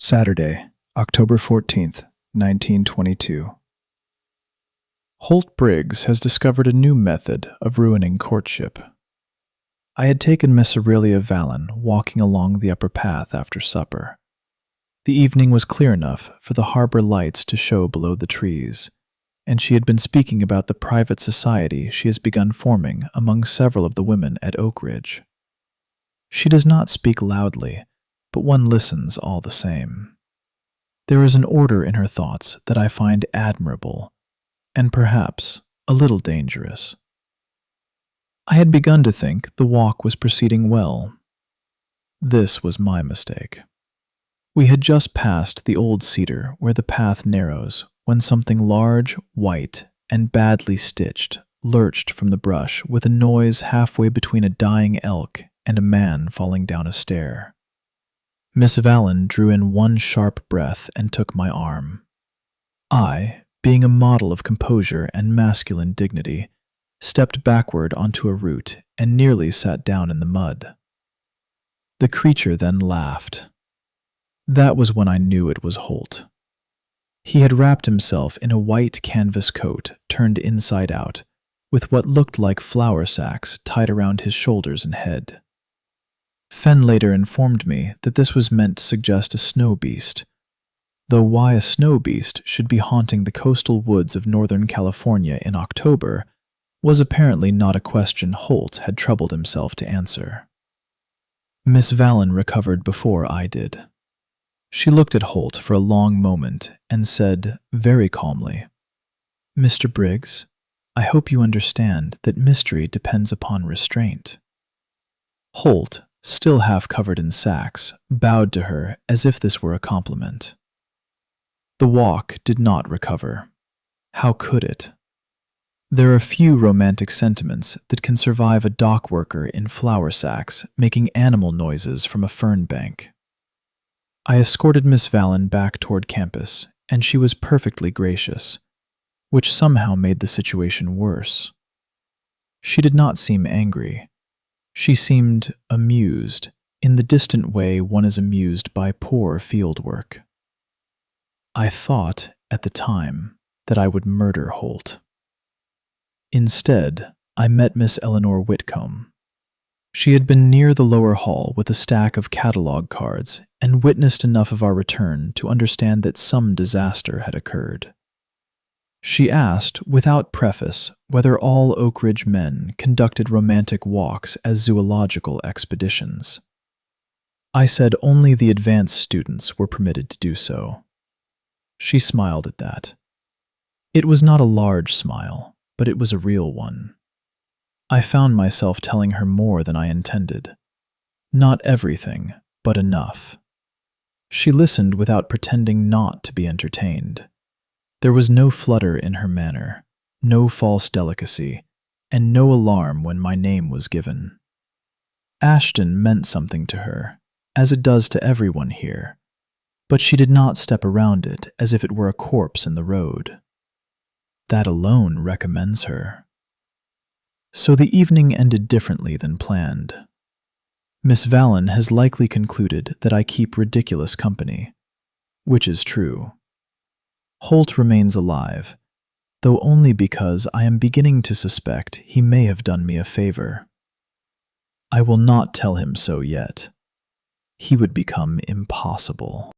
Saturday, October 14th, 1922. Holt Briggs has discovered a new method of ruining courtship. I had taken Miss Aurelia Valen walking along the upper path after supper. The evening was clear enough for the harbor lights to show below the trees, and she had been speaking about the private society she has begun forming among several of the women at Oak Ridge. She does not speak loudly, but one listens all the same. There is an order in her thoughts that I find admirable, and perhaps a little dangerous. I had begun to think the walk was proceeding well. This was my mistake. We had just passed the old cedar where the path narrows when something large, white, and badly stitched lurched from the brush with a noise halfway between a dying elk and a man falling down a stair. Miss Valen drew in one sharp breath and took my arm. I, being a model of composure and masculine dignity, stepped backward onto a root and nearly sat down in the mud. The creature then laughed. That was when I knew it was Holt. He had wrapped himself in a white canvas coat turned inside out, with what looked like flour sacks tied around his shoulders and head. Fenn later informed me that this was meant to suggest a snow beast, though why a snow beast should be haunting the coastal woods of Northern California in October was apparently not a question Holt had troubled himself to answer. Miss Valen recovered before I did. She looked at Holt for a long moment and said very calmly, "Mr. Briggs, I hope you understand that mystery depends upon restraint." Holt, still half covered in sacks, bowed to her as if this were a compliment. The walk did not recover. How could it? There are few romantic sentiments that can survive a dock worker in flour sacks making animal noises from a fern bank. I escorted Miss Valen back toward campus, and she was perfectly gracious, which somehow made the situation worse. She did not seem angry. She seemed amused, in the distant way one is amused by poor field work. I thought, at the time, that I would murder Holt. Instead, I met Miss Eleanor Whitcomb. She had been near the lower hall with a stack of catalog cards and witnessed enough of our return to understand that some disaster had occurred. She asked, without preface, whether all Oak Ridge men conducted romantic walks as zoological expeditions. I said only the advanced students were permitted to do so. She smiled at that. It was not a large smile, but it was a real one. I found myself telling her more than I intended. Not everything, but enough. She listened without pretending not to be entertained. There was no flutter in her manner, no false delicacy, and no alarm when my name was given. Ashton meant something to her, as it does to everyone here, but she did not step around it as if it were a corpse in the road. That alone recommends her. So the evening ended differently than planned. Miss Valen has likely concluded that I keep ridiculous company, which is true. Holt remains alive, though only because I am beginning to suspect he may have done me a favor. I will not tell him so yet. He would become impossible.